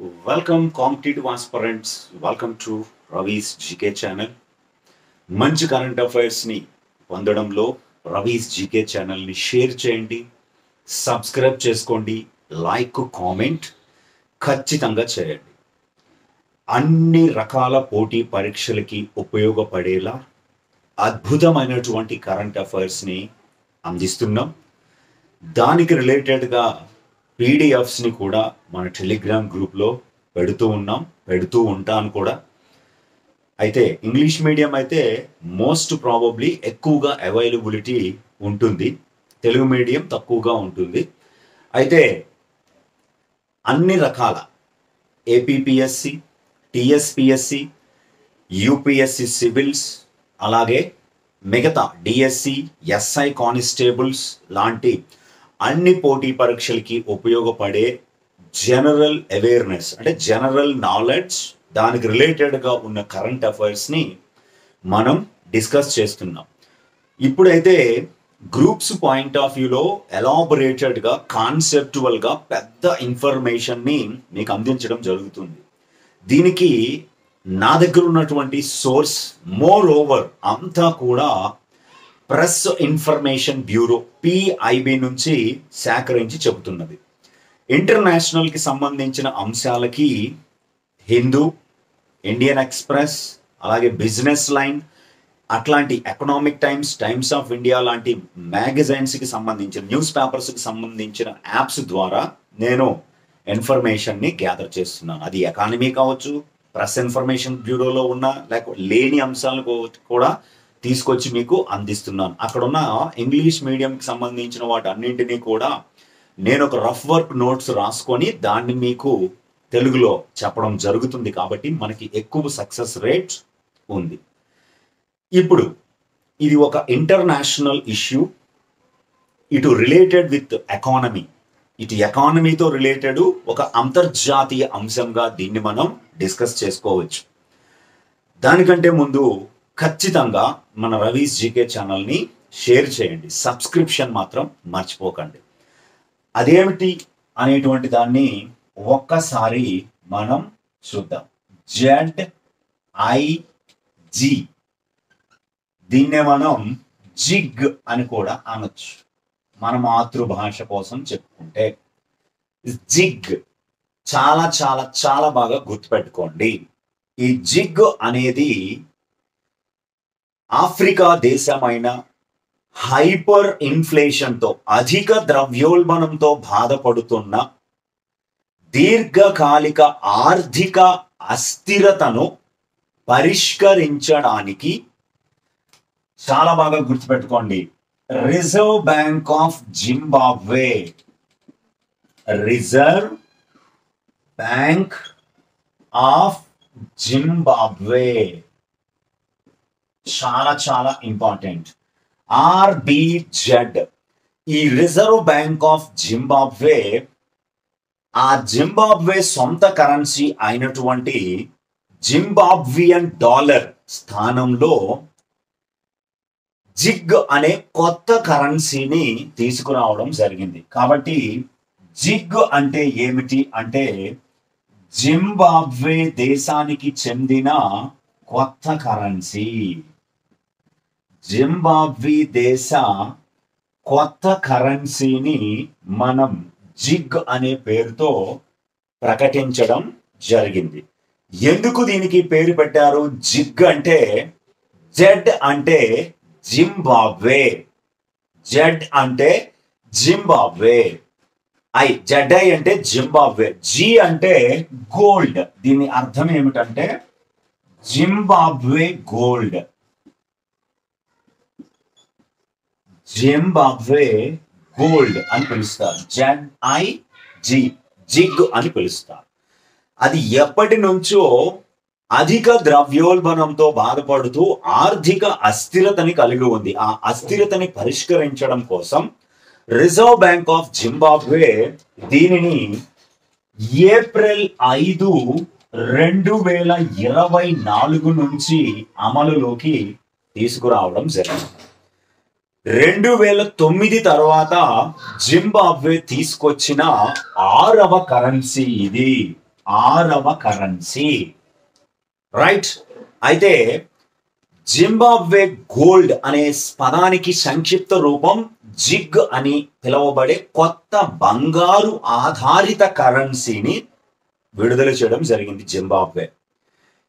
Welcome, competitive aspirants. Welcome to Ravi's GK channel. మంచి current అఫైర్స్ని పొందడంలో Ravi's GK ఛానల్ని share చేయండి, సబ్స్క్రైబ్ చేసుకోండి, లైక్ కామెంట్ ఖచ్చితంగా చేయండి. అన్ని రకాల పోటీ పరీక్షలకి ఉపయోగపడేలా అద్భుతమైనటువంటి కరెంట్ అఫైర్స్ని అందిస్తున్నాం. దానికి రిలేటెడ్గా పీడిఎఫ్స్ని కూడా మన టెలిగ్రామ్ గ్రూప్లో పెడుతూ ఉంటాను కూడా. అయితే ఇంగ్లీష్ మీడియం అయితే మోస్ట్ ప్రాబబ్లీ ఎక్కువగా అవైలబిలిటీ ఉంటుంది, తెలుగు మీడియం తక్కువగా ఉంటుంది. అయితే అన్ని రకాల ఏపీపీఎస్సి, టిఎస్పిఎస్సి, యూపీఎస్సి సివిల్స్, అలాగే మిగతా డిఎస్సి, ఎస్ఐ కానిస్టేబుల్స్ లాంటి అన్ని పోటీ పరీక్షలకి ఉపయోగపడే జనరల్ అవేర్నెస్ అంటే జనరల్ నాలెడ్జ్, దానికి రిలేటెడ్గా ఉన్న కరెంట్ అఫైర్స్ని మనం డిస్కస్ చేస్తున్నాం. ఇప్పుడైతే గ్రూప్స్ పాయింట్ ఆఫ్ వ్యూలో ఎలాబొరేటెడ్గా కాన్సెప్టువల్గా పెద్ద ఇన్ఫర్మేషన్ని మీకు అందించడం జరుగుతుంది. దీనికి నా దగ్గర ఉన్నటువంటి సోర్స్ మోర్ ఓవర్ అంతా కూడా ప్రెస్ ఇన్ఫర్మేషన్ బ్యూరో పిఐబి నుంచి సేకరించి చెబుతున్నది. ఇంటర్నేషనల్కి సంబంధించిన అంశాలకి హిందూ, ఇండియన్ ఎక్స్ప్రెస్, అలాగే బిజినెస్ లైన్ అట్లాంటి economic times, times of India లాంటి మ్యాగజైన్స్కి సంబంధించిన న్యూస్ పేపర్స్కి సంబంధించిన యాప్స్ ద్వారా నేను ఇన్ఫర్మేషన్ని గ్యాదర్ చేస్తున్నాను. అది ఎకానమీ కావచ్చు, ప్రెస్ ఇన్ఫర్మేషన్ బ్యూరోలో ఉన్న లేకపోతే లేని అంశాలను కూడా తీసుకొచ్చి మీకు అందిస్తున్నాను. అక్కడున్న ఇంగ్లీష్ మీడియంకి సంబంధించిన వాటి అన్నింటినీ కూడా నేను ఒక రఫ్ వర్క్ నోట్స్ రాసుకొని దాన్ని మీకు తెలుగులో చెప్పడం జరుగుతుంది. కాబట్టి మనకి ఎక్కువ సక్సెస్ రేట్ ఉంది. ఇప్పుడు ఇది ఒక ఇంటర్నేషనల్ ఇష్యూ, ఇటు రిలేటెడ్ విత్ ఎకానమీ, ఇటు ఎకానమీతో రిలేటెడ్ ఒక అంతర్జాతీయ అంశంగా దీన్ని మనం డిస్కస్ చేసుకోవచ్చు. దానికంటే ముందు ఖచ్చితంగా మన రవీస్ జీకే ఛానల్ని షేర్ చేయండి, సబ్స్క్రిప్షన్ మాత్రం మర్చిపోకండి. అదేమిటి అనేటువంటి దాన్ని ఒక్కసారి మనం చూద్దాం. ZIG, దీన్నే మనం జిగ్ అని కూడా అనొచ్చు మన మాతృభాష కోసం చెప్పుకుంటే. జిగ్ చాలా చాలా చాలా బాగా గుర్తుపెట్టుకోండి. ఈ జిగ్ అనేది ఆఫ్రికా దేశమైన హైపర్ ఇన్ఫ్లేషన్తో, అధిక ద్రవ్యోల్బణంతో బాధపడుతున్న దీర్ఘకాలిక ఆర్థిక అస్థిరతను పరిష్కరించడానికి చాలా బాగా గుర్తుపెట్టుకోండి. Reserve bank of Zimbabwe, reserve bank of Zimbabwe చాలా చాలా ఇంపార్టెంట్. RBZ, ఈ రిజర్వ్ బ్యాంక్ ఆఫ్ జింబాబ్వే ఆ జింబాబ్వే సొంత కరెన్సీ అయినటువంటి జింబాబ్వియన్ డాలర్ స్థానంలో జిగ్ అనే కొత్త కరెన్సీని తీసుకురావడం జరిగింది. కాబట్టి జిగ్ అంటే ఏమిటి అంటే జింబాబ్వే దేశానికి చెందిన కొత్త కరెన్సీ. జింబాబ్వే దేశ కొత్త కరెన్సీని మనం జిగ్ అనే పేరుతో ప్రకటించడం జరిగింది. ఎందుకు దీనికి పేరు పెట్టారు? జిగ్ అంటే జెడ్ అంటే జింబాబ్వే, జెడ్ అంటే జింబాబ్వే, జెడ్ఐ అంటే జింబాబ్వే, జి అంటే గోల్డ్. దీని అర్థం ఏమిటంటే జింబాబ్వే గోల్డ్, జింబాబ్వే గోల్డ్ అని పిలుస్తారు. ZIG, జిగ్ అని పిలుస్తారు. అది ఎప్పటి నుంచో అధిక ద్రవ్యోల్బణంతో బాధపడుతూ ఆర్థిక అస్థిరతని కలిగి ఉంది. ఆ అస్థిరతని పరిష్కరించడం కోసం రిజర్వ్ బ్యాంక్ ఆఫ్ జింబాబ్వే దీనిని ఏప్రిల్ 5, 2024 నుంచి అమలులోకి తీసుకురావడం జరిగింది. 2009 తర్వాత జింబాబ్వే తీసుకొచ్చిన 6వ కరెన్సీ ఇది. 6వ కరెన్సీ. రైట్. అయితే జింబాబ్వే గోల్డ్ అనే పదానికి సంక్షిప్త రూపం జిగ్ అని పిలువబడే కొత్త బంగారు ఆధారిత కరెన్సీని విడుదల చేయడం జరిగింది జింబాబ్వే.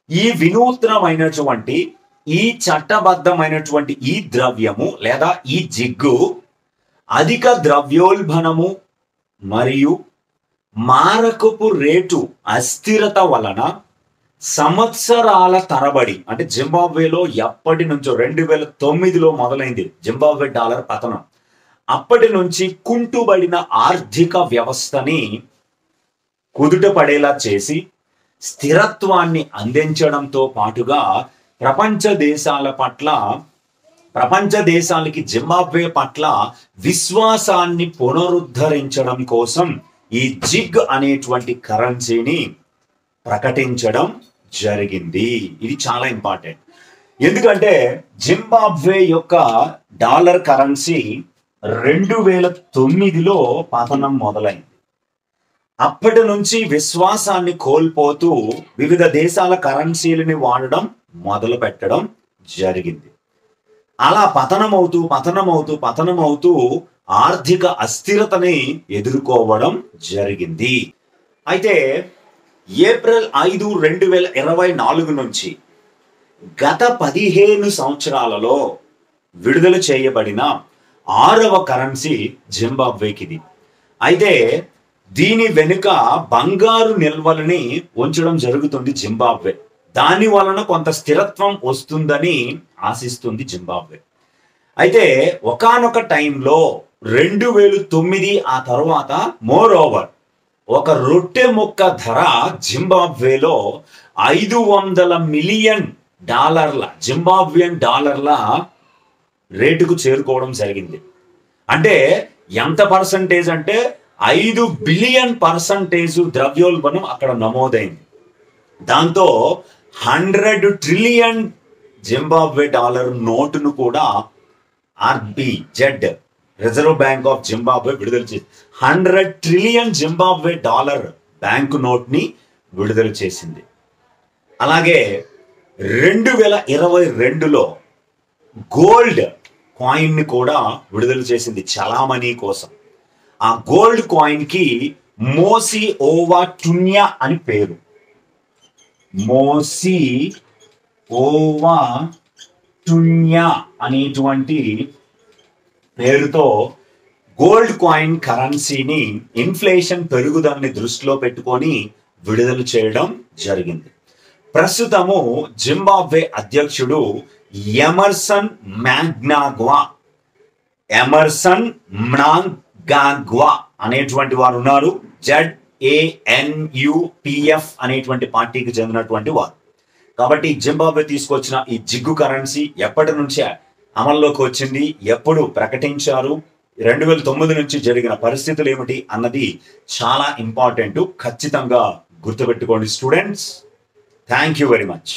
ఈ వినూత్నమైనటువంటి ఈ చట్టబద్ధమైనటువంటి ఈ ద్రవ్యము లేదా ఈ జిగ్గు అధిక ద్రవ్యోల్బణము మరియు మారకపు రేటు అస్థిరత వలన సంవత్సరాల తరబడి, అంటే జింబాబ్వేలో ఎప్పటి నుంచో 2009లో మొదలైంది జింబాబ్వే డాలర్ పతనం, అప్పటి నుంచి కుంటుబడిన ఆర్థిక వ్యవస్థని కుదుట పడేలా చేసి స్థిరత్వాన్ని అందించడంతో పాటుగా ప్రపంచ దేశాలకి జింబాబ్వే పట్ల విశ్వాసాన్ని పునరుద్ధరించడం కోసం ఈ జిగ్ అనేటువంటి కరెన్సీని ప్రకటించడం జరిగింది. ఇది చాలా ఇంపార్టెంట్. ఎందుకంటే జింబాబ్వే యొక్క డాలర్ కరెన్సీ 2009లో పతనం మొదలైంది. అప్పటి నుంచి విశ్వాసాన్ని కోల్పోతూ వివిధ దేశాల కరెన్సీలని వాడడం మొదలు పెట్టడం జరిగింది. అలా పతనమవుతూ ఆర్థిక అస్థిరతని ఎదుర్కోవడం జరిగింది. అయితే ఏప్రిల్ 5, 2024 నుంచి గత 15 సంవత్సరాలలో విడుదల చేయబడిన 6వ కరెన్సీ జింబాబ్వేకిది. అయితే దీని వెనుక బంగారు నిల్వలని ఉంచడం జరుగుతుంది జింబాబ్వే. దాని వలన కొంత స్థిరత్వం వస్తుందని ఆశిస్తుంది జింబాబ్వే. అయితే ఒకానొక టైంలో 2009 ఆ తర్వాత మోర్ ఓవర్ ఒక రొట్టె ముక్క ధర జింబాబ్వేలో $500 మిలియన్ జింబాబ్వియన్ డాలర్ల రేటుకు చేరుకోవడం జరిగింది. అంటే ఎంత పర్సంటేజ్ అంటే 5 బిలియన్ ద్రవ్యోల్బణం అక్కడ నమోదైంది. దాంతో 100 ట్రిలియన్ జింబాబ్వే డాలర్ నోటును కూడా RBZ reserve bank of Zimbabwe విడుదల చేసింది. 100 trillion Zimbabwe dollar bank note ని విడుదల చేసింది. అలాగే 2022లో గోల్డ్ కాయిన్ ని కూడా విడుదల చేసింది చలామణి కోసం. ఆ గోల్డ్ కాయిన్ కి మోసి ఓవా టున్యా అని పేరు. మోసి ఓవా టున్యా అనేటువంటి పేరుతో గోల్డ్ కాయిన్ కరెన్సీని ఇన్ఫ్లేషన్ పెరుగుదలని దృష్టిలో పెట్టుకొని విడుదల చేయడం జరిగింది. ప్రస్తుతము జింబాబ్వే అధ్యక్షుడు ఎమర్సన్ మ్నాంగాగ్వా అనేటువంటి వారు ఉన్నారు. ZANUPF అనేటువంటి పార్టీకి చెందినటువంటి వారు. కాబట్టి జింబాబ్వే తీసుకొచ్చిన ఈ జిగ్గు కరెన్సీ ఎప్పటి నుంచే అమల్లోకి వచ్చింది, ఎప్పుడు ప్రకటించారు, 2009 నుంచి జరిగిన పరిస్థితులు ఏమిటి అన్నది చాలా ఇంపార్టెంట్. ఖచ్చితంగా గుర్తుపెట్టుకోండి students. Thank you very much.